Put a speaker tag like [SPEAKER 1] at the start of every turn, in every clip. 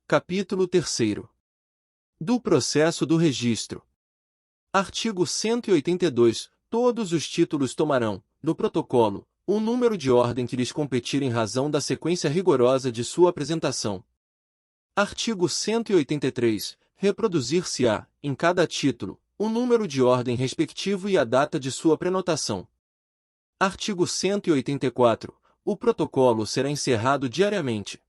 [SPEAKER 1] Capítulo 3º. Do processo do registro. Artigo 182. Todos os títulos tomarão, no protocolo, o número de ordem que lhes competir em razão da sequência rigorosa de sua apresentação. Artigo 183. Reproduzir-se-á, em cada título, o número de ordem respectivo e a data de sua prenotação. Artigo 184. O protocolo será encerrado diariamente.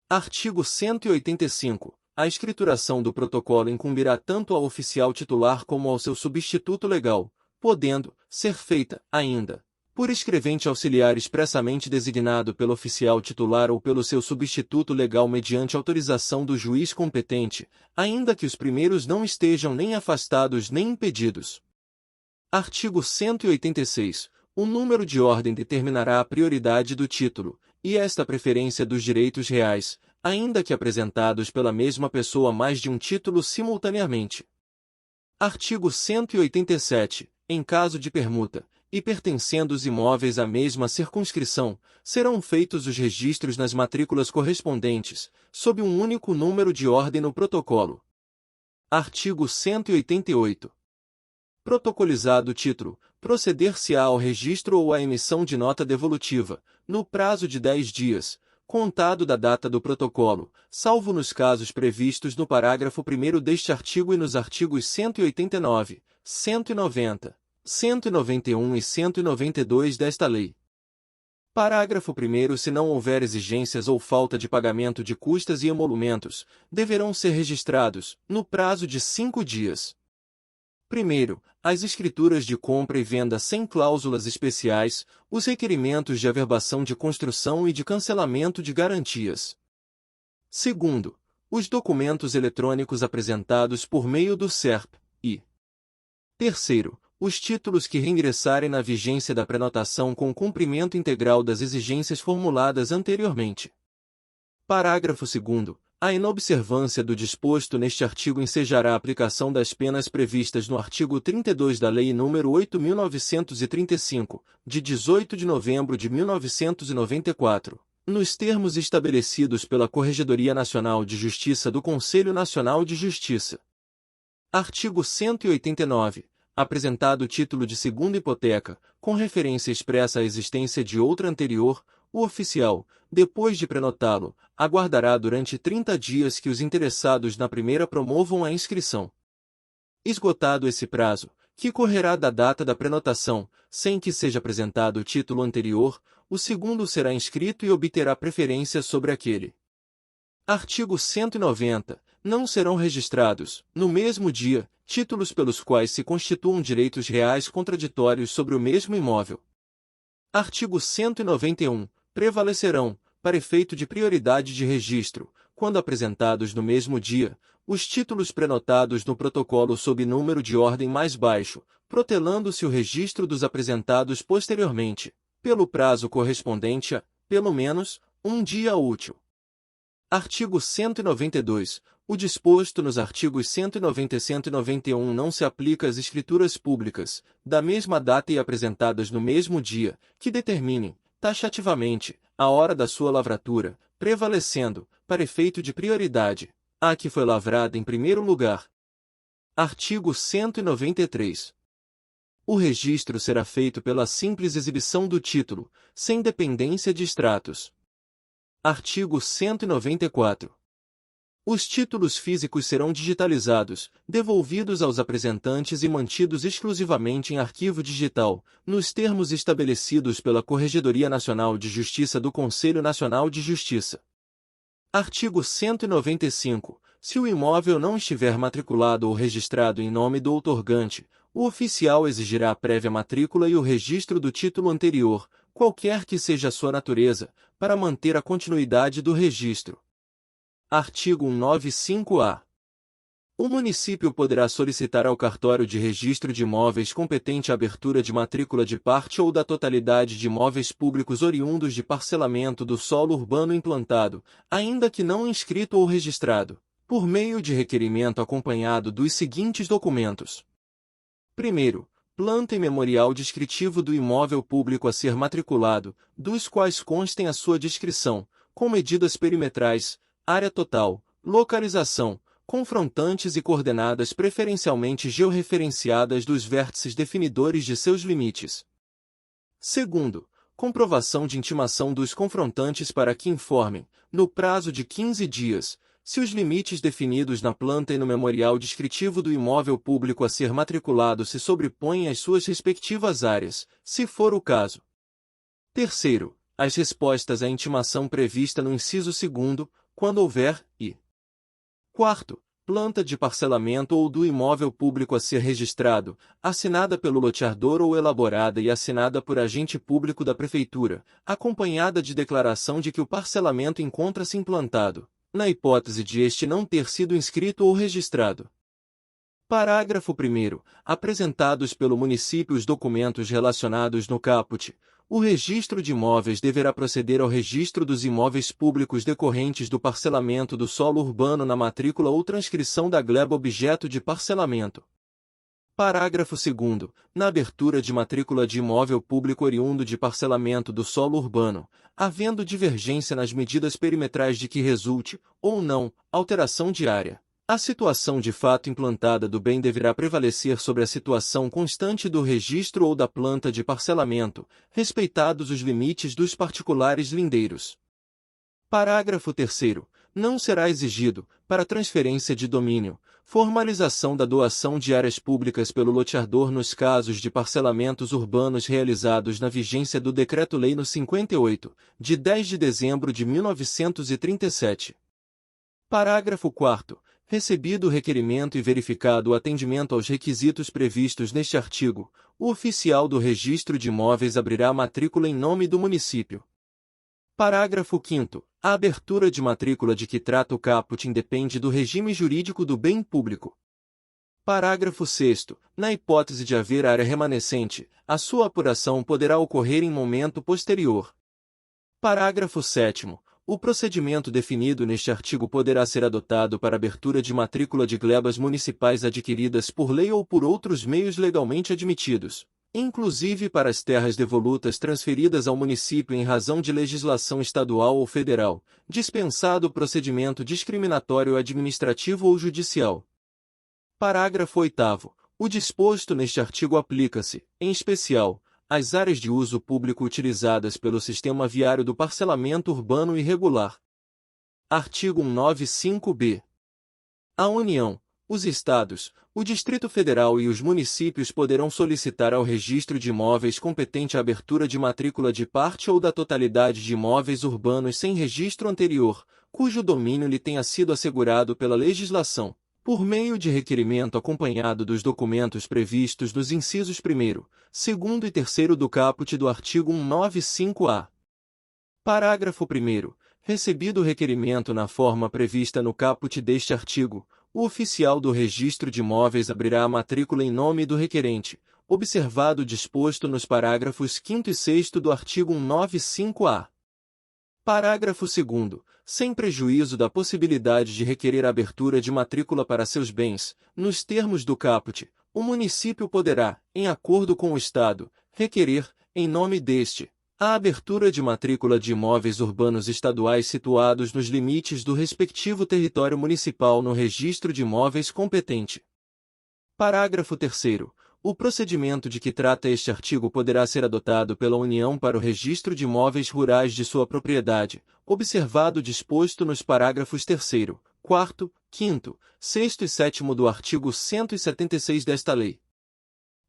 [SPEAKER 1] Artigo 185. A escrituração do protocolo incumbirá tanto ao oficial titular como ao seu substituto legal, podendo ser feita, ainda, por escrevente auxiliar expressamente designado pelo oficial titular ou pelo seu substituto legal mediante autorização do juiz competente, ainda que os primeiros não estejam nem afastados nem impedidos. Artigo 186. O número de ordem determinará a prioridade do título, e esta preferência dos direitos reais, ainda que apresentados pela mesma pessoa mais de um título simultaneamente. Artigo 187. Em caso de permuta, e pertencendo os imóveis à mesma circunscrição, serão feitos os registros nas matrículas correspondentes, sob um único número de ordem no protocolo. Artigo 188. Protocolizado o título, proceder-se-á ao registro ou à emissão de nota devolutiva, no prazo de 10 dias, contado da data do protocolo, salvo nos casos previstos no parágrafo 1º deste artigo e nos artigos 189, 190, 191 e 192 desta lei. Parágrafo 1º. Se não houver exigências ou falta de pagamento de custas e emolumentos, deverão ser registrados, no prazo de 5 dias. Primeiro, as escrituras de compra e venda sem cláusulas especiais, os requerimentos de averbação de construção e de cancelamento de garantias. Segundo, os documentos eletrônicos apresentados por meio do SERP, e terceiro, os títulos que reingressarem na vigência da prenotação com cumprimento integral das exigências formuladas anteriormente. Parágrafo 2º. A inobservância do disposto neste artigo ensejará a aplicação das penas previstas no artigo 32 da Lei nº 8.935, de 18 de novembro de 1994, nos termos estabelecidos pela Corregedoria Nacional de Justiça do Conselho Nacional de Justiça. Artigo 189. Apresentado o título de segunda hipoteca, com referência expressa à existência de outra anterior, o oficial, depois de prenotá-lo, aguardará durante 30 dias que os interessados na primeira promovam a inscrição. Esgotado esse prazo, que correrá da data da prenotação, sem que seja apresentado o título anterior, o segundo será inscrito e obterá preferência sobre aquele. Artigo 190. Não serão registrados, no mesmo dia, títulos pelos quais se constituam direitos reais contraditórios sobre o mesmo imóvel. Artigo 191. Prevalecerão, para efeito de prioridade de registro, quando apresentados no mesmo dia, os títulos prenotados no protocolo sob número de ordem mais baixo, protelando-se o registro dos apresentados posteriormente, pelo prazo correspondente a, pelo menos, um dia útil. Artigo 192. O disposto nos artigos 190 e 191 não se aplica às escrituras públicas, da mesma data e apresentadas no mesmo dia, que determinem, taxativamente, a hora da sua lavratura, prevalecendo, para efeito de prioridade, a que foi lavrada em primeiro lugar. Artigo 193. O registro será feito pela simples exibição do título, sem dependência de extratos. Artigo 194. Os títulos físicos serão digitalizados, devolvidos aos apresentantes e mantidos exclusivamente em arquivo digital, nos termos estabelecidos pela Corregedoria Nacional de Justiça do Conselho Nacional de Justiça. Artigo 195. Se o imóvel não estiver matriculado ou registrado em nome do outorgante, o oficial exigirá a prévia matrícula e o registro do título anterior, qualquer que seja a sua natureza, para manter a continuidade do registro. Artigo 195-A. O município poderá solicitar ao cartório de registro de imóveis competente a abertura de matrícula de parte ou da totalidade de imóveis públicos oriundos de parcelamento do solo urbano implantado, ainda que não inscrito ou registrado, por meio de requerimento acompanhado dos seguintes documentos. Primeiro, planta e memorial descritivo do imóvel público a ser matriculado, dos quais constem a sua descrição, com medidas perimetrais, área total, Localização, confrontantes e coordenadas preferencialmente georreferenciadas dos vértices definidores de seus limites. Segundo, comprovação de intimação dos confrontantes para que informem, no prazo de 15 dias, se os limites definidos na planta e no memorial descritivo do imóvel público a ser matriculado se sobrepõem às suas respectivas áreas, se for o caso. Terceiro, as respostas à intimação prevista no inciso 2º, quando houver, e quarto, planta de parcelamento ou do imóvel público a ser registrado, assinada pelo loteador ou elaborada e assinada por agente público da Prefeitura, acompanhada de declaração de que o parcelamento encontra-se implantado, na hipótese de este não ter sido inscrito ou registrado. Parágrafo 1º. Apresentados pelo município os documentos relacionados no caput, o registro de imóveis deverá proceder ao registro dos imóveis públicos decorrentes do parcelamento do solo urbano na matrícula ou transcrição da gleba objeto de parcelamento. Parágrafo 2º. Na abertura de matrícula de imóvel público oriundo de parcelamento do solo urbano, havendo divergência nas medidas perimetrais de que resulte, ou não, alteração de área, a situação de fato implantada do bem deverá prevalecer sobre a situação constante do registro ou da planta de parcelamento, respeitados os limites dos particulares lindeiros. Parágrafo 3º. Não será exigido, para transferência de domínio, formalização da doação de áreas públicas pelo loteador nos casos de parcelamentos urbanos realizados na vigência do Decreto-Lei nº 58, de 10 de dezembro de 1937. Parágrafo 4º. Recebido o requerimento e verificado o atendimento aos requisitos previstos neste artigo, o oficial do registro de imóveis abrirá a matrícula em nome do município. Parágrafo 5º. A abertura de matrícula de que trata o caput independe do regime jurídico do bem público. Parágrafo 6º. Na hipótese de haver área remanescente, a sua apuração poderá ocorrer em momento posterior. Parágrafo 7º. O procedimento definido neste artigo poderá ser adotado para abertura de matrícula de glebas municipais adquiridas por lei ou por outros meios legalmente admitidos, inclusive para as terras devolutas transferidas ao município em razão de legislação estadual ou federal, dispensado o procedimento discriminatório administrativo ou judicial. Parágrafo 8º. O disposto neste artigo aplica-se, em especial, às áreas de uso público utilizadas pelo sistema viário do parcelamento urbano irregular. Artigo 195-B. A União, os Estados, o Distrito Federal e os municípios poderão solicitar ao registro de imóveis competente a abertura de matrícula de parte ou da totalidade de imóveis urbanos sem registro anterior, cujo domínio lhe tenha sido assegurado pela legislação, por meio de requerimento acompanhado dos documentos previstos nos incisos 1º, 2º e 3º do caput do artigo 195-A. Parágrafo 1º. Recebido o requerimento na forma prevista no caput deste artigo, o oficial do registro de imóveis abrirá a matrícula em nome do requerente, observado o disposto nos parágrafos 5º e 6º do artigo 195-A. Parágrafo 2º. Sem prejuízo da possibilidade de requerer a abertura de matrícula para seus bens, nos termos do caput, o município poderá, em acordo com o Estado, requerer, em nome deste, a abertura de matrícula de imóveis urbanos estaduais situados nos limites do respectivo território municipal no registro de imóveis competente. Parágrafo 3º. O procedimento de que trata este artigo poderá ser adotado pela União para o registro de imóveis rurais de sua propriedade, observado o disposto nos parágrafos 3º, 4º, 5º, 6º e 7º do artigo 176 desta lei.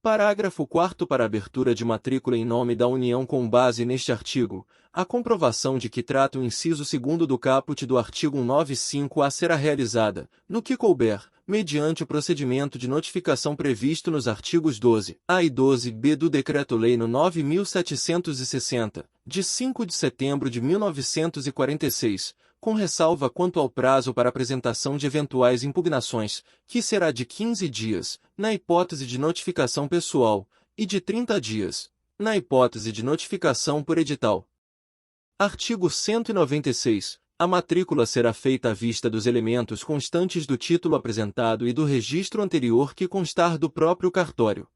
[SPEAKER 1] Parágrafo 4º. Para abertura de matrícula em nome da União com base neste artigo, a comprovação de que trata o inciso 2º do caput do artigo 195-A será realizada, no que couber, mediante o procedimento de notificação previsto nos artigos 12-A e 12-B do Decreto-Lei nº 9.760, de 5 de setembro de 1946, com ressalva quanto ao prazo para apresentação de eventuais impugnações, que será de 15 dias, na hipótese de notificação pessoal, e de 30 dias, na hipótese de notificação por edital. Artigo 196. A matrícula será feita à vista dos elementos constantes do título apresentado e do registro anterior que constar do próprio cartório.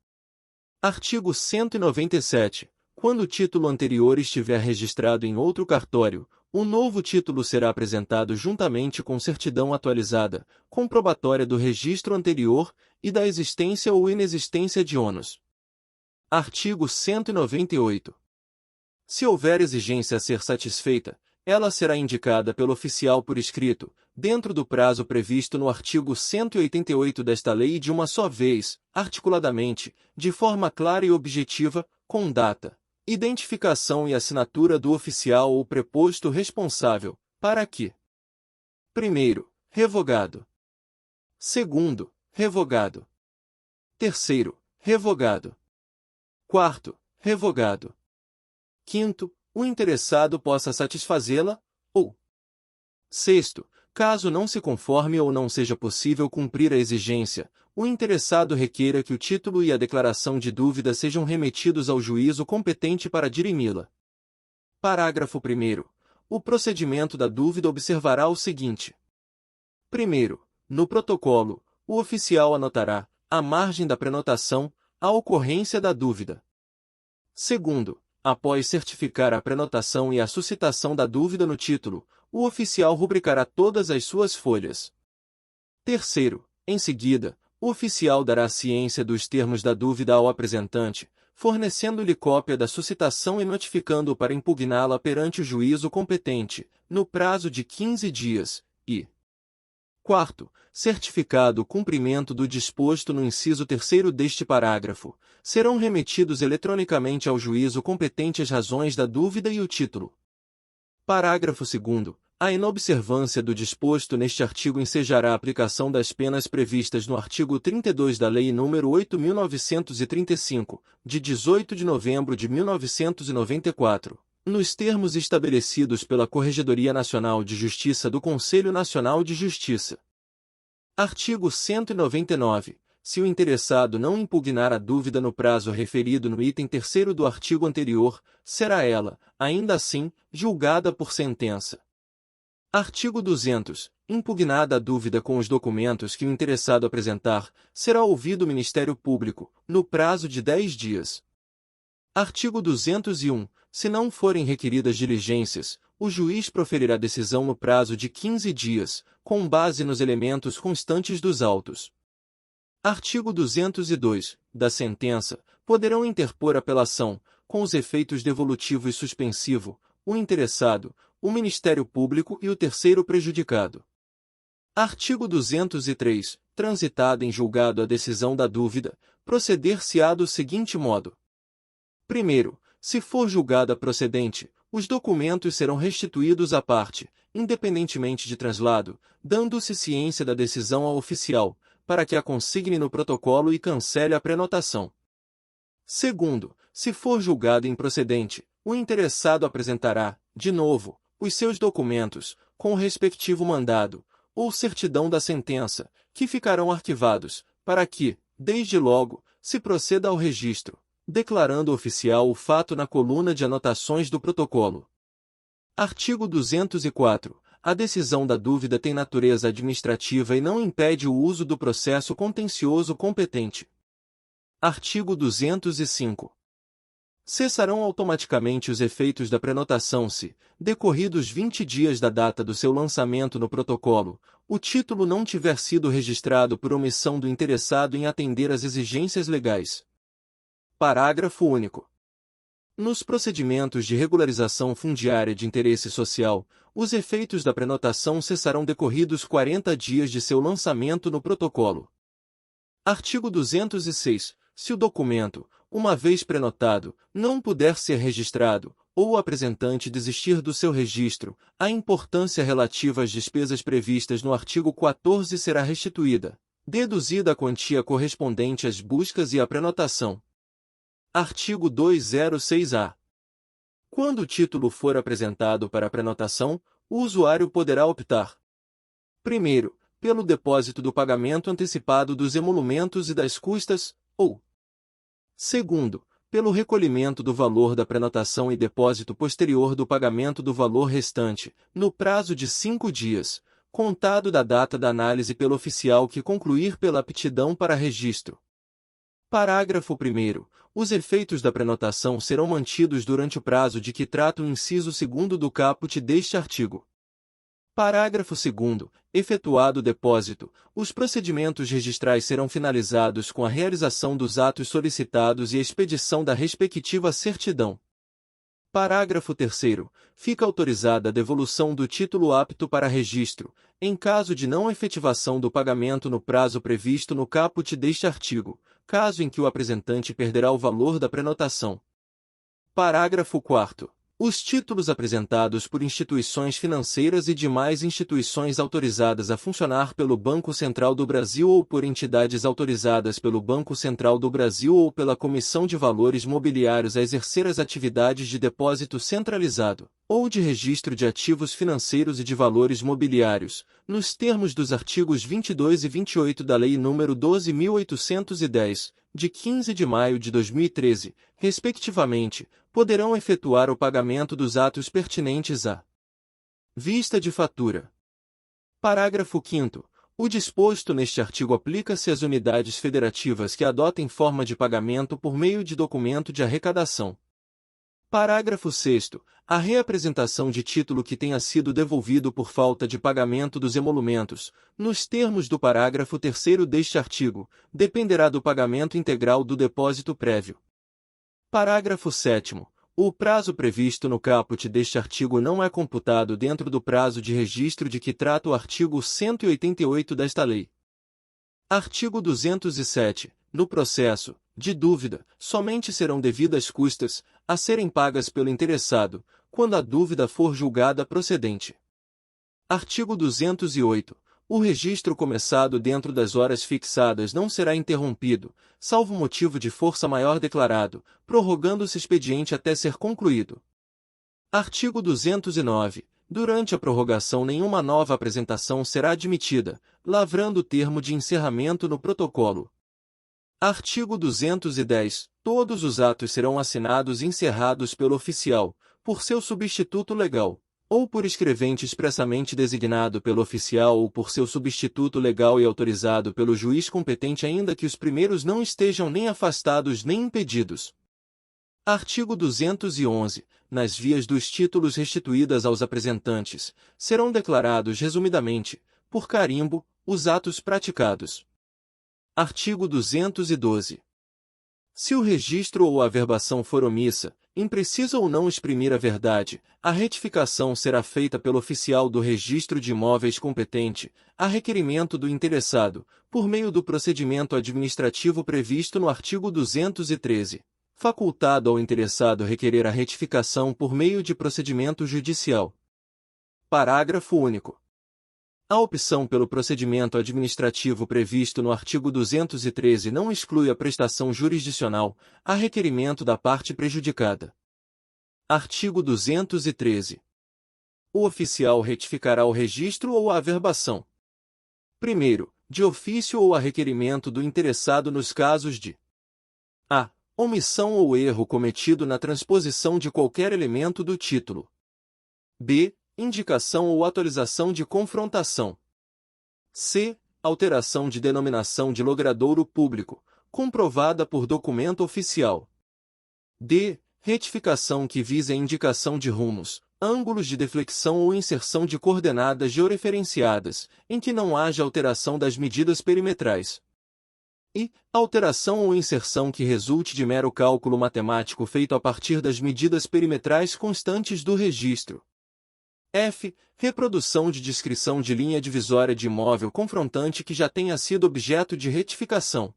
[SPEAKER 1] Artigo 197. Quando o título anterior estiver registrado em outro cartório, o novo título será apresentado juntamente com certidão atualizada, comprobatória do registro anterior e da existência ou inexistência de ônus. Artigo 198. Se houver exigência a ser satisfeita, ela será indicada pelo oficial por escrito, dentro do prazo previsto no artigo 188 desta lei e de uma só vez, articuladamente, de forma clara e objetiva, com data, identificação e assinatura do oficial ou preposto responsável, para que: primeiro, revogado; segundo, revogado; terceiro, revogado; quarto, revogado; quinto, o interessado possa satisfazê-la, ou sexto, caso não se conforme ou não seja possível cumprir a exigência, o interessado requeira que o título e a declaração de dúvida sejam remetidos ao juízo competente para dirimi-la. Parágrafo 1º. O procedimento da dúvida observará o seguinte. Primeiro, no protocolo, o oficial anotará, à margem da prenotação, a ocorrência da dúvida. Segundo, após certificar a prenotação e a suscitação da dúvida no título, o oficial rubricará todas as suas folhas. Terceiro, em seguida, o oficial dará ciência dos termos da dúvida ao apresentante, fornecendo-lhe cópia da suscitação e notificando-o para impugná-la perante o juízo competente, no prazo de 15 dias, e quarto, certificado o cumprimento do disposto no inciso 3º deste parágrafo, serão remetidos eletronicamente ao juízo competente as razões da dúvida e o título. Parágrafo 2º. A inobservância do disposto neste artigo ensejará a aplicação das penas previstas no artigo 32 da Lei nº 8.935, de 18 de novembro de 1994, nos termos estabelecidos pela Corregedoria Nacional de Justiça do Conselho Nacional de Justiça. Artigo 199. Se o interessado não impugnar a dúvida no prazo referido no item 3º do artigo anterior, será ela, ainda assim, julgada por sentença. Artigo 200. Impugnada a dúvida com os documentos que o interessado apresentar, será ouvido o Ministério Público, no prazo de 10 dias. Artigo 201. Se não forem requeridas diligências, o juiz proferirá decisão no prazo de 15 dias, com base nos elementos constantes dos autos. Artigo 202. Da sentença, poderão interpor apelação, com os efeitos devolutivo e suspensivo, o interessado, o Ministério Público e o terceiro prejudicado. Artigo 203. Transitada em julgado a decisão da dúvida, proceder-se-á do seguinte modo. Primeiro, se for julgada procedente, os documentos serão restituídos à parte, independentemente de translado, dando-se ciência da decisão ao oficial, para que a consigne no protocolo e cancele a prenotação. Segundo, se for julgado improcedente, o interessado apresentará, de novo, os seus documentos, com o respectivo mandado, ou certidão da sentença, que ficarão arquivados, para que, desde logo, se proceda ao registro, declarando o oficial o fato na coluna de anotações do protocolo. Artigo 204. A decisão da dúvida tem natureza administrativa e não impede o uso do processo contencioso competente. Artigo 205. Cessarão automaticamente os efeitos da prenotação se, decorridos 20 dias da data do seu lançamento no protocolo, o título não tiver sido registrado por omissão do interessado em atender às exigências legais. Parágrafo único. Nos procedimentos de regularização fundiária de interesse social, os efeitos da prenotação cessarão decorridos 40 dias de seu lançamento no protocolo. Artigo 206. Se o documento, uma vez prenotado, não puder ser registrado, ou o apresentante desistir do seu registro, a importância relativa às despesas previstas no artigo 14 será restituída, deduzida a quantia correspondente às buscas e à prenotação. Artigo 206-A. Quando o título for apresentado para a prenotação, o usuário poderá optar: primeiro, pelo depósito do pagamento antecipado dos emolumentos e das custas, ou segundo, pelo recolhimento do valor da prenotação e depósito posterior do pagamento do valor restante, no prazo de 5 dias, contado da data da análise pelo oficial que concluir pela aptidão para registro. Parágrafo 1º. Os efeitos da prenotação serão mantidos durante o prazo de que trata o inciso 2º do caput deste artigo. Parágrafo 2º. Efetuado o depósito, os procedimentos registrais serão finalizados com a realização dos atos solicitados e a expedição da respectiva certidão. Parágrafo 3º. Fica autorizada a devolução do título apto para registro, em caso de não efetivação do pagamento no prazo previsto no caput deste artigo, caso em que o apresentante perderá o valor da prenotação. Parágrafo 4º. Os títulos apresentados por instituições financeiras e demais instituições autorizadas a funcionar pelo Banco Central do Brasil ou por entidades autorizadas pelo Banco Central do Brasil ou pela Comissão de Valores Mobiliários a exercer as atividades de depósito centralizado, ou de registro de ativos financeiros e de valores mobiliários, nos termos dos artigos 22 e 28 da Lei nº 12.810, de 15 de maio de 2013, respectivamente, poderão efetuar o pagamento dos atos pertinentes à vista de fatura. Parágrafo 5º. O disposto neste artigo aplica-se às unidades federativas que adotem forma de pagamento por meio de documento de arrecadação. Parágrafo 6º. A reapresentação de título que tenha sido devolvido por falta de pagamento dos emolumentos, nos termos do parágrafo 3º deste artigo, dependerá do pagamento integral do depósito prévio. Parágrafo 7º. O prazo previsto no caput deste artigo não é computado dentro do prazo de registro de que trata o artigo 188 desta lei. Artigo 207. No processo de dúvida, somente serão devidas custas, a serem pagas pelo interessado, quando a dúvida for julgada procedente. Artigo 208. O registro começado dentro das horas fixadas não será interrompido, salvo motivo de força maior declarado, prorrogando-se expediente até ser concluído. Artigo 209. Durante a prorrogação nenhuma nova apresentação será admitida, lavrando o termo de encerramento no protocolo. Artigo 210. Todos os atos serão assinados e encerrados pelo oficial, por seu substituto legal, ou por escrevente expressamente designado pelo oficial ou por seu substituto legal e autorizado pelo juiz competente ainda que os primeiros não estejam nem afastados nem impedidos. Artigo 211. Nas vias dos títulos restituídas aos apresentantes, serão declarados resumidamente, por carimbo, os atos praticados. Artigo 212. Se o registro ou a averbação for omissa, imprecisa ou não exprimir a verdade, a retificação será feita pelo oficial do registro de imóveis competente, a requerimento do interessado, por meio do procedimento administrativo previsto no artigo 213. Facultado ao interessado requerer a retificação por meio de procedimento judicial. Parágrafo único. A opção pelo procedimento administrativo previsto no artigo 213 não exclui a prestação jurisdicional, a requerimento da parte prejudicada. Artigo 213. O oficial retificará o registro ou a averbação. Primeiro, de ofício ou a requerimento do interessado nos casos de a. Omissão ou erro cometido na transposição de qualquer elemento do título. b. Indicação ou atualização de confrontação. c. Alteração de denominação de logradouro público, comprovada por documento oficial. d. Retificação que vise a indicação de rumos, ângulos de deflexão ou inserção de coordenadas georreferenciadas, em que não haja alteração das medidas perimetrais. E. Alteração ou inserção que resulte de mero cálculo matemático feito a partir das medidas perimetrais constantes do registro. F. Reprodução de descrição de linha divisória de imóvel confrontante que já tenha sido objeto de retificação.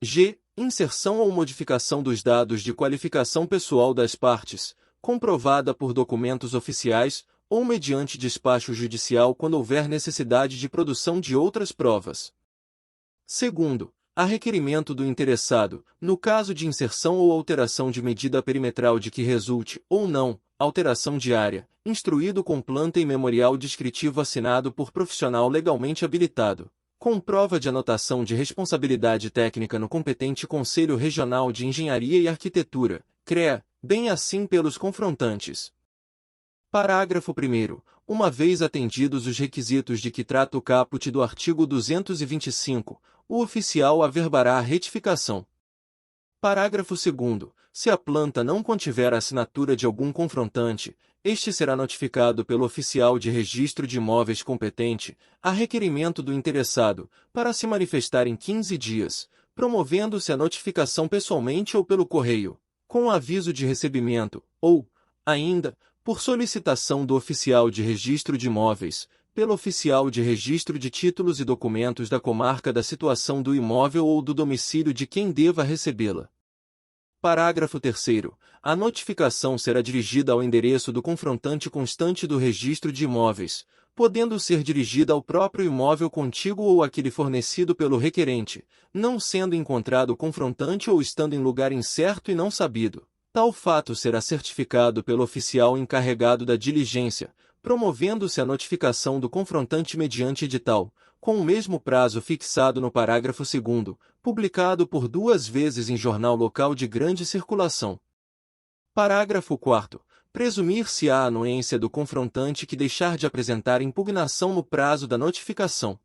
[SPEAKER 1] G. Inserção ou modificação dos dados de qualificação pessoal das partes, comprovada por documentos oficiais, ou mediante despacho judicial quando houver necessidade de produção de outras provas. Segundo, a requerimento do interessado, no caso de inserção ou alteração de medida perimetral de que resulte, ou não, alteração de área, instruído com planta e memorial descritivo assinado por profissional legalmente habilitado, com prova de anotação de responsabilidade técnica no competente Conselho Regional de Engenharia e Arquitetura, CREA, bem assim pelos confrontantes. Parágrafo 1º. Uma vez atendidos os requisitos de que trata o caput do artigo 225, o oficial averbará a retificação. Parágrafo 2º. Se a planta não contiver a assinatura de algum confrontante, este será notificado pelo oficial de registro de imóveis competente, a requerimento do interessado, para se manifestar em 15 dias, promovendo-se a notificação pessoalmente ou pelo correio, com aviso de recebimento, ou, ainda, por solicitação do oficial de registro de imóveis, pelo oficial de registro de títulos e documentos da comarca da situação do imóvel ou do domicílio de quem deva recebê-la. Parágrafo 3º. A notificação será dirigida ao endereço do confrontante constante do registro de imóveis, podendo ser dirigida ao próprio imóvel contíguo ou àquele fornecido pelo requerente, não sendo encontrado o confrontante ou estando em lugar incerto e não sabido. Tal fato será certificado pelo oficial encarregado da diligência, promovendo-se a notificação do confrontante mediante edital, com o mesmo prazo fixado no parágrafo 2º, publicado por 2 vezes em jornal local de grande circulação. Parágrafo 4º. Presumir-se-á a anuência do confrontante que deixar de apresentar impugnação no prazo da notificação.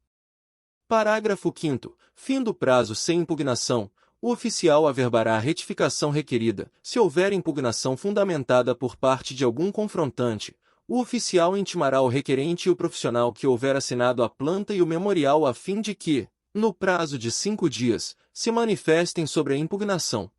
[SPEAKER 1] Parágrafo 5º. Fim do prazo sem impugnação, o oficial averbará a retificação requerida, se houver impugnação fundamentada por parte de algum confrontante. O oficial intimará o requerente e o profissional que houver assinado a planta e o memorial a fim de que, no prazo de 5 dias, se manifestem sobre a impugnação.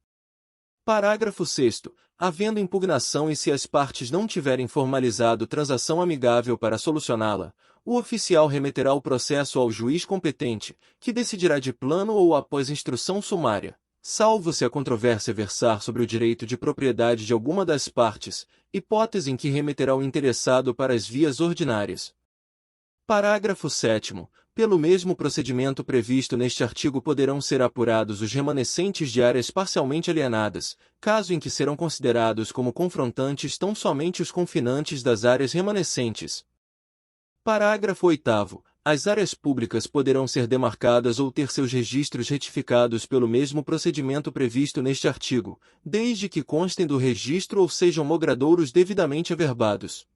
[SPEAKER 1] Parágrafo 6º. Havendo impugnação e se as partes não tiverem formalizado transação amigável para solucioná-la, o oficial remeterá o processo ao juiz competente, que decidirá de plano ou após instrução sumária, salvo se a controvérsia versar sobre o direito de propriedade de alguma das partes, hipótese em que remeterá o interessado para as vias ordinárias. Parágrafo 7º. Pelo mesmo procedimento previsto neste artigo poderão ser apurados os remanescentes de áreas parcialmente alienadas, caso em que serão considerados como confrontantes tão somente os confinantes das áreas remanescentes. Parágrafo 8º. As áreas públicas poderão ser demarcadas ou ter seus registros retificados pelo mesmo procedimento previsto neste artigo, desde que constem do registro ou sejam mogradouros devidamente averbados.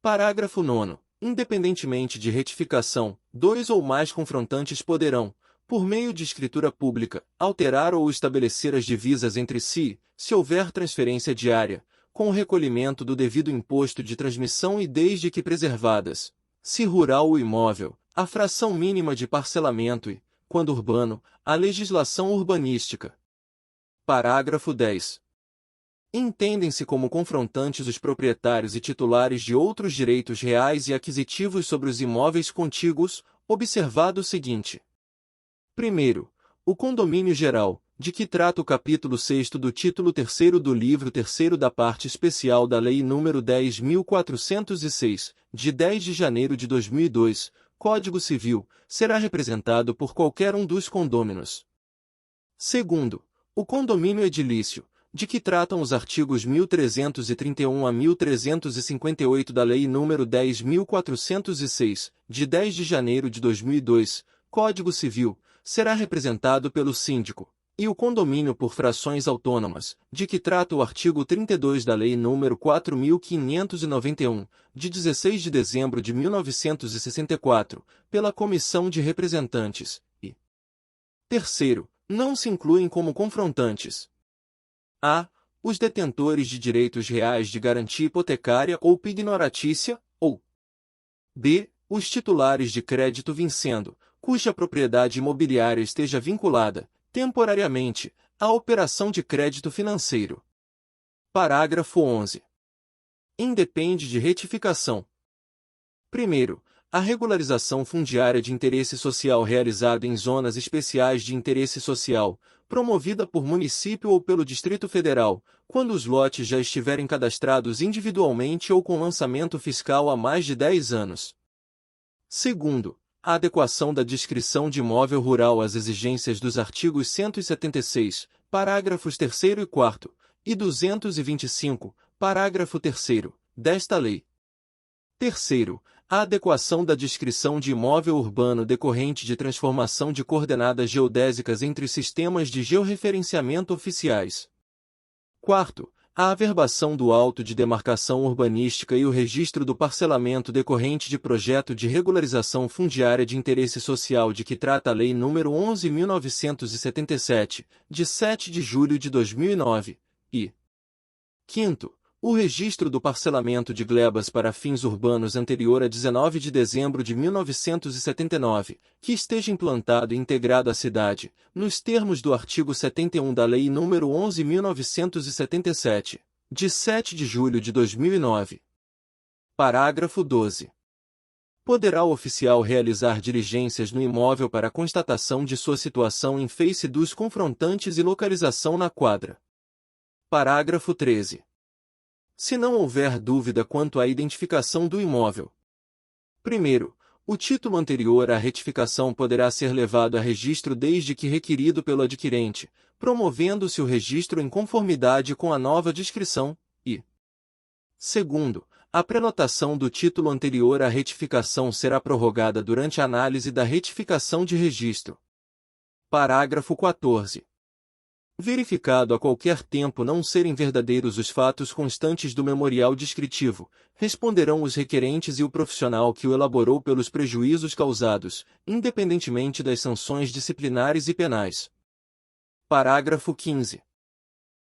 [SPEAKER 1] Parágrafo 9º. Independentemente de retificação, 2 ou mais confrontantes poderão, por meio de escritura pública, alterar ou estabelecer as divisas entre si, se houver transferência de área, com o recolhimento do devido imposto de transmissão e desde que preservadas, se rural o imóvel, a fração mínima de parcelamento e, quando urbano, a legislação urbanística. Parágrafo 10. Entendem-se como confrontantes os proprietários e titulares de outros direitos reais e aquisitivos sobre os imóveis contíguos, observado o seguinte. Primeiro, o condomínio geral, de que trata o capítulo 6º do título 3º do livro 3º da parte especial da Lei nº 10.406, de 10 de janeiro de 2002, Código Civil, será representado por qualquer um dos condôminos. Segundo, o condomínio edilício, de que tratam os artigos 1331 a 1358 da Lei nº 10.406, de 10 de janeiro de 2002, Código Civil, será representado pelo síndico, e o condomínio por frações autônomas, de que trata o artigo 32 da Lei nº 4.591, de 16 de dezembro de 1964, pela Comissão de Representantes, e terceiro, não se incluem como confrontantes a. Os detentores de direitos reais de garantia hipotecária ou pignoratícia, ou b. Os titulares de crédito vincendo, cuja propriedade imobiliária esteja vinculada, temporariamente, à operação de crédito financeiro. Parágrafo 11. Independe de retificação. Primeiro, a regularização fundiária de interesse social realizada em zonas especiais de interesse social, promovida por município ou pelo Distrito Federal, quando os lotes já estiverem cadastrados individualmente ou com lançamento fiscal há mais de 10 anos. Segundo, a adequação da descrição de imóvel rural às exigências dos artigos 176, parágrafos 3º e 4º, e 225, parágrafo 3º, desta lei. Terceiro, a adequação da descrição de imóvel urbano decorrente de transformação de coordenadas geodésicas entre sistemas de georreferenciamento oficiais. Quarto, a averbação do auto de demarcação urbanística e o registro do parcelamento decorrente de projeto de regularização fundiária de interesse social de que trata a Lei nº 11.977, de 7 de julho de 2009, e quinto, o registro do parcelamento de glebas para fins urbanos anterior a 19 de dezembro de 1979, que esteja implantado e integrado à cidade, nos termos do artigo 71 da Lei nº 11.977, de 7 de julho de 2009. Parágrafo 12. Poderá o oficial realizar diligências no imóvel para constatação de sua situação em face dos confrontantes e localização na quadra. Parágrafo 13. Se não houver dúvida quanto à identificação do imóvel. Primeiro, o título anterior à retificação poderá ser levado a registro desde que requerido pelo adquirente, promovendo-se o registro em conformidade com a nova descrição, e segundo, a prenotação do título anterior à retificação será prorrogada durante a análise da retificação de registro. Parágrafo 14. Verificado a qualquer tempo não serem verdadeiros os fatos constantes do memorial descritivo, responderão os requerentes e o profissional que o elaborou pelos prejuízos causados, independentemente das sanções disciplinares e penais. Parágrafo 15.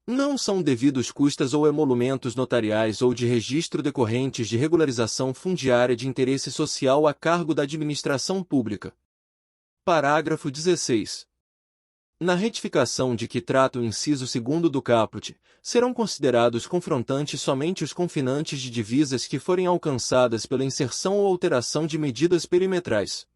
[SPEAKER 1] Não são devidos custas ou emolumentos notariais ou de registro decorrentes de regularização fundiária de interesse social a cargo da administração pública. Parágrafo 16. Na retificação de que trata o inciso 2º do caput, serão considerados confrontantes somente os confinantes de divisas que forem alcançadas pela inserção ou alteração de medidas perimetrais.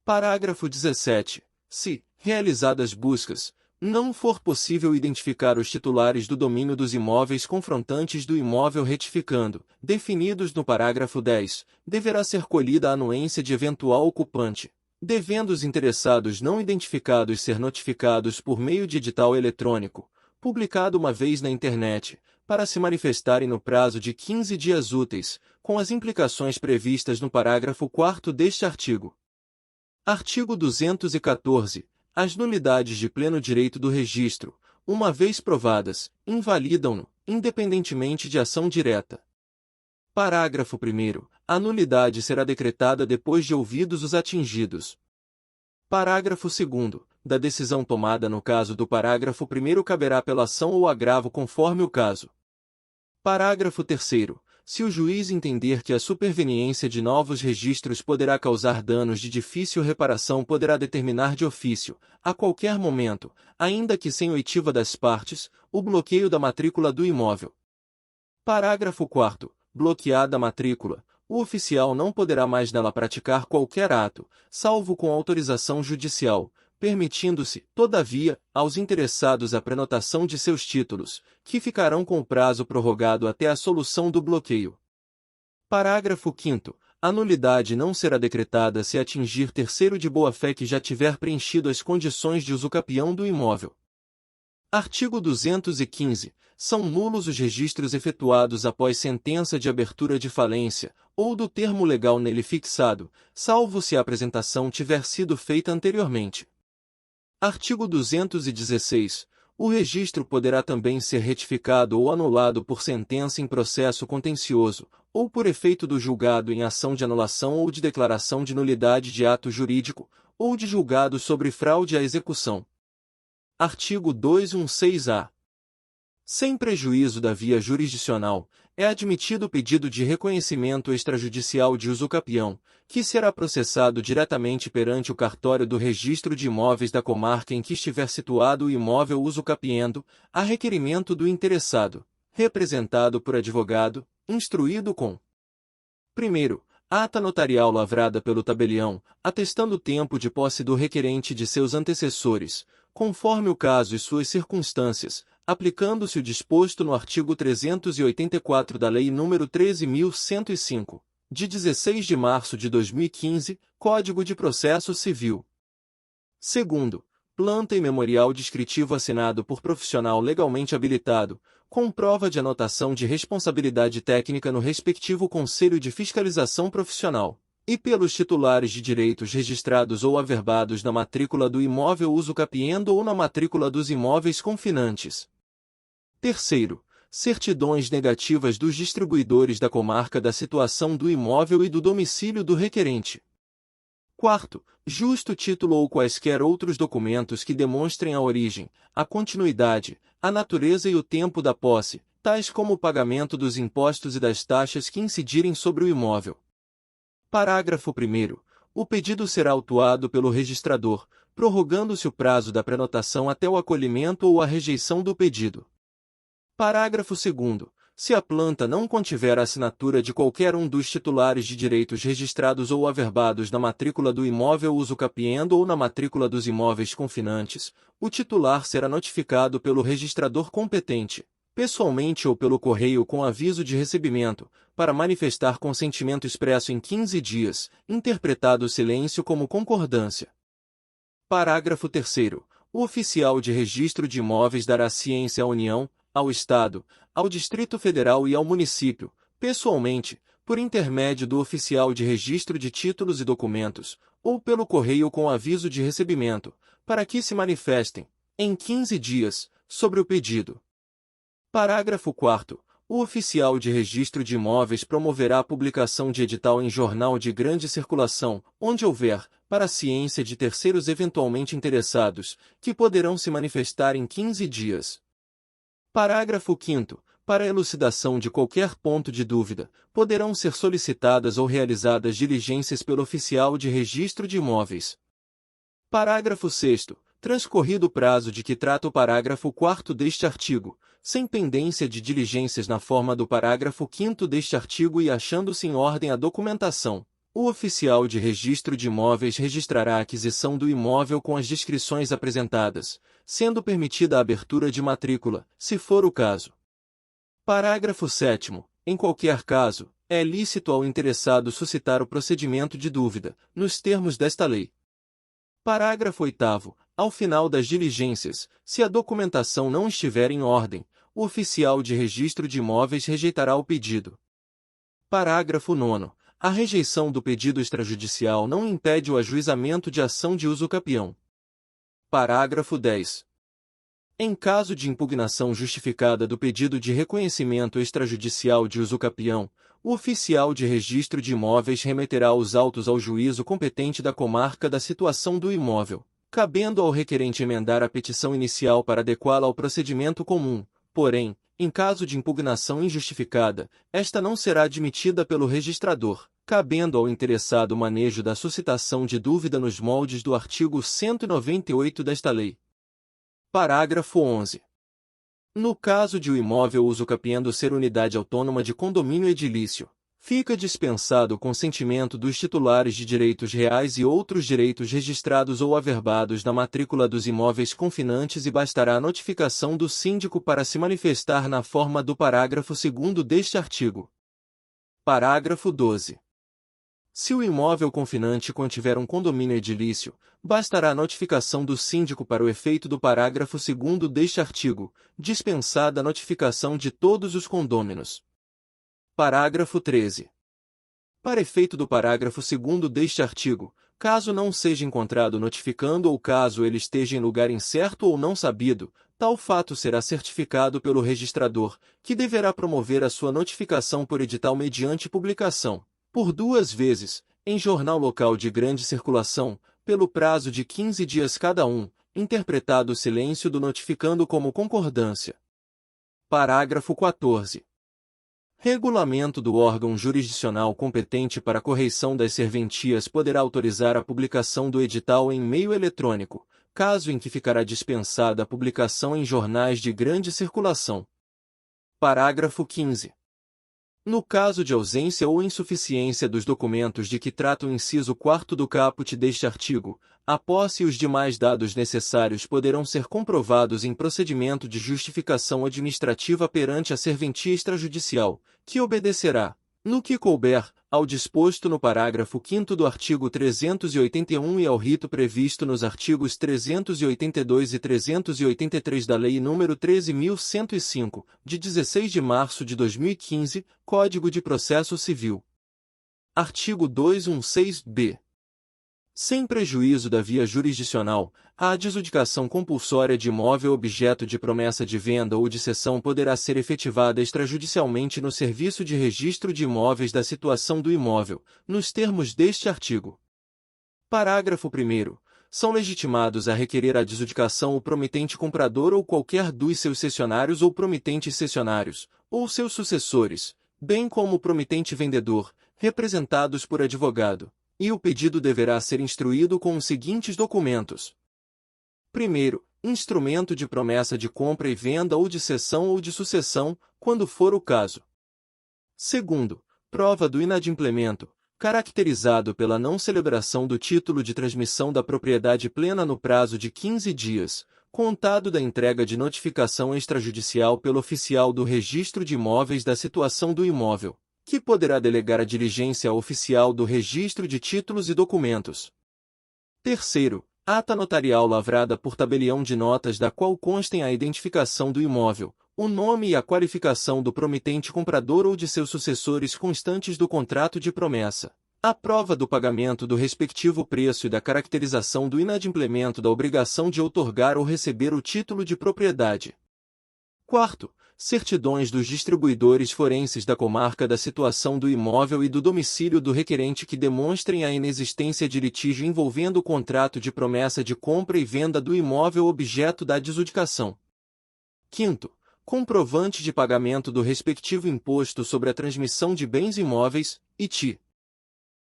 [SPEAKER 1] Parágrafo 17. Se, realizadas buscas, não for possível identificar os titulares do domínio dos imóveis confrontantes do imóvel retificando, definidos no parágrafo 10, deverá ser colhida a anuência de eventual ocupante, devendo os interessados não identificados ser notificados por meio de edital eletrônico, publicado uma vez na internet, para se manifestarem no prazo de 15 dias úteis, com as implicações previstas no parágrafo 4º deste artigo. Artigo 214. As nulidades de pleno direito do registro, uma vez provadas, invalidam-no, independentemente de ação direta. Parágrafo 1º. A nulidade será decretada depois de ouvidos os atingidos. Parágrafo 2º. Da decisão tomada no caso do parágrafo 1º caberá apelação ou agravo conforme o caso. Parágrafo 3º. Se o juiz entender que a superveniência de novos registros poderá causar danos de difícil reparação, poderá determinar de ofício, a qualquer momento, ainda que sem oitiva das partes, o bloqueio da matrícula do imóvel. Parágrafo 4º. Bloqueada a matrícula, o oficial não poderá mais nela praticar qualquer ato, salvo com autorização judicial, permitindo-se, todavia, aos interessados a prenotação de seus títulos, que ficarão com o prazo prorrogado até a solução do bloqueio. Parágrafo 5º. A nulidade não será decretada se atingir terceiro de boa-fé que já tiver preenchido as condições de usucapião do imóvel. Artigo 215. São nulos os registros efetuados após sentença de abertura de falência, ou do termo legal nele fixado, salvo se a apresentação tiver sido feita anteriormente. Artigo 216. O registro poderá também ser retificado ou anulado por sentença em processo contencioso, ou por efeito do julgado em ação de anulação ou de declaração de nulidade de ato jurídico, ou de julgado sobre fraude à execução. Artigo 216-A. Sem prejuízo da via jurisdicional, é admitido o pedido de reconhecimento extrajudicial de usucapião, que será processado diretamente perante o cartório do registro de imóveis da comarca em que estiver situado o imóvel usucapiendo, a requerimento do interessado, representado por advogado, instruído com: primeiro, ata notarial lavrada pelo tabelião, atestando o tempo de posse do requerente e de seus antecessores, conforme o caso e suas circunstâncias, aplicando-se o disposto no artigo 384 da Lei nº 13.105, de 16 de março de 2015, Código de Processo Civil. Segundo, planta e memorial descritivo assinado por profissional legalmente habilitado, com prova de anotação de responsabilidade técnica no respectivo Conselho de Fiscalização Profissional, e pelos titulares de direitos registrados ou averbados na matrícula do imóvel usucapiendo ou na matrícula dos imóveis confinantes. Terceiro, certidões negativas dos distribuidores da comarca da situação do imóvel e do domicílio do requerente. Quarto, justo título ou quaisquer outros documentos que demonstrem a origem, a continuidade, a natureza e o tempo da posse, tais como o pagamento dos impostos e das taxas que incidirem sobre o imóvel. Parágrafo 1º. O pedido será autuado pelo registrador, prorrogando-se o prazo da prenotação até o acolhimento ou a rejeição do pedido. Parágrafo 2º. Se a planta não contiver a assinatura de qualquer um dos titulares de direitos registrados ou averbados na matrícula do imóvel usucapiendo ou na matrícula dos imóveis confinantes, o titular será notificado pelo registrador competente, pessoalmente ou pelo correio com aviso de recebimento, para manifestar consentimento expresso em 15 dias, interpretado o silêncio como concordância. Parágrafo 3º. O oficial de registro de imóveis dará ciência à União, ao Estado, ao Distrito Federal e ao município, pessoalmente, por intermédio do oficial de registro de títulos e documentos, ou pelo correio com aviso de recebimento, para que se manifestem, em 15 dias, sobre o pedido. Parágrafo 4º. O oficial de registro de imóveis promoverá a publicação de edital em jornal de grande circulação, onde houver, para a ciência de terceiros eventualmente interessados, que poderão se manifestar em 15 dias. Parágrafo 5º. Para a elucidação de qualquer ponto de dúvida, poderão ser solicitadas ou realizadas diligências pelo oficial de registro de imóveis. Parágrafo 6º. Transcorrido o prazo de que trata o parágrafo 4º deste artigo, sem pendência de diligências na forma do parágrafo 5º deste artigo e achando-se em ordem a documentação, o oficial de registro de imóveis registrará a aquisição do imóvel com as descrições apresentadas, sendo permitida a abertura de matrícula, se for o caso. Parágrafo 7º. Em qualquer caso, é lícito ao interessado suscitar o procedimento de dúvida, nos termos desta lei. Parágrafo 8º. Ao final das diligências, se a documentação não estiver em ordem, o oficial de registro de imóveis rejeitará o pedido. Parágrafo 9º. A rejeição do pedido extrajudicial não impede o ajuizamento de ação de usucapião. Parágrafo 10. Em caso de impugnação justificada do pedido de reconhecimento extrajudicial de usucapião, o oficial de registro de imóveis remeterá os autos ao juízo competente da comarca da situação do imóvel, cabendo ao requerente emendar a petição inicial para adequá-la ao procedimento comum. Porém, em caso de impugnação injustificada, esta não será admitida pelo registrador, cabendo ao interessado o manejo da suscitação de dúvida nos moldes do artigo 198 desta lei. Parágrafo 11. No caso de o imóvel usucapiendo ser unidade autônoma de condomínio edilício, fica dispensado o consentimento dos titulares de direitos reais e outros direitos registrados ou averbados na matrícula dos imóveis confinantes e bastará a notificação do síndico para se manifestar na forma do parágrafo 2º deste artigo. Parágrafo 12. Se o imóvel confinante contiver um condomínio edilício, bastará a notificação do síndico para o efeito do parágrafo 2º deste artigo, dispensada a notificação de todos os condôminos. Parágrafo 13. Para efeito do parágrafo 2º deste artigo, caso não seja encontrado notificando ou caso ele esteja em lugar incerto ou não sabido, tal fato será certificado pelo registrador, que deverá promover a sua notificação por edital mediante publicação, por 2 vezes, em jornal local de grande circulação, pelo prazo de 15 dias cada um, interpretado o silêncio do notificando como concordância. Parágrafo 14. Regulamento do órgão jurisdicional competente para a correição das serventias poderá autorizar a publicação do edital em meio eletrônico, caso em que ficará dispensada a publicação em jornais de grande circulação. Parágrafo 15. No caso de ausência ou insuficiência dos documentos de que trata o inciso 4º do caput deste artigo, a posse e os demais dados necessários poderão ser comprovados em procedimento de justificação administrativa perante a serventia extrajudicial, que obedecerá, no que couber, ao disposto no parágrafo 5º do artigo 381 e ao rito previsto nos artigos 382 e 383 da Lei nº 13.105, de 16 de março de 2015, Código de Processo Civil. Artigo 216-B. Sem prejuízo da via jurisdicional, a adjudicação compulsória de imóvel objeto de promessa de venda ou de cessão poderá ser efetivada extrajudicialmente no Serviço de Registro de Imóveis da situação do imóvel, nos termos deste artigo. Parágrafo 1º. São legitimados a requerer a adjudicação o promitente comprador ou qualquer dos seus cessionários ou promitentes cessionários, ou seus sucessores, bem como o promitente vendedor, representados por advogado, e o pedido deverá ser instruído com os seguintes documentos. Primeiro, instrumento de promessa de compra e venda ou de cessão ou de sucessão, quando for o caso. Segundo, prova do inadimplemento, caracterizado pela não celebração do título de transmissão da propriedade plena no prazo de 15 dias, contado da entrega de notificação extrajudicial pelo oficial do Registro de Imóveis da situação do imóvel, que poderá delegar a diligência ao oficial do Registro de Títulos e Documentos. Terceiro, ata notarial lavrada por tabelião de notas da qual constem a identificação do imóvel, o nome e a qualificação do promitente comprador ou de seus sucessores constantes do contrato de promessa, a prova do pagamento do respectivo preço e da caracterização do inadimplemento da obrigação de outorgar ou receber o título de propriedade. Quarto, certidões dos distribuidores forenses da comarca da situação do imóvel e do domicílio do requerente que demonstrem a inexistência de litígio envolvendo o contrato de promessa de compra e venda do imóvel objeto da adjudicação. Quinto, comprovante de pagamento do respectivo imposto sobre a transmissão de bens imóveis, ITI.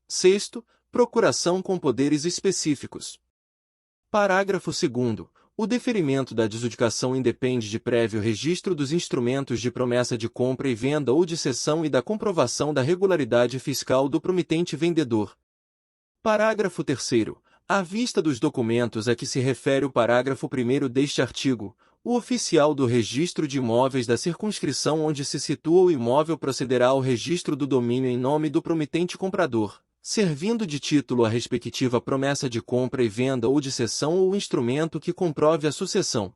[SPEAKER 1] Sexto, procuração com poderes específicos. Parágrafo 2º. O deferimento da adjudicação independe de prévio registro dos instrumentos de promessa de compra e venda ou de cessão e da comprovação da regularidade fiscal do promitente vendedor. Parágrafo 3º. À vista dos documentos a que se refere o parágrafo 1º deste artigo, o oficial do Registro de Imóveis da circunscrição onde se situa o imóvel procederá ao registro do domínio em nome do promitente comprador, servindo de título a respectiva promessa de compra e venda ou de cessão ou o instrumento que comprove a sucessão.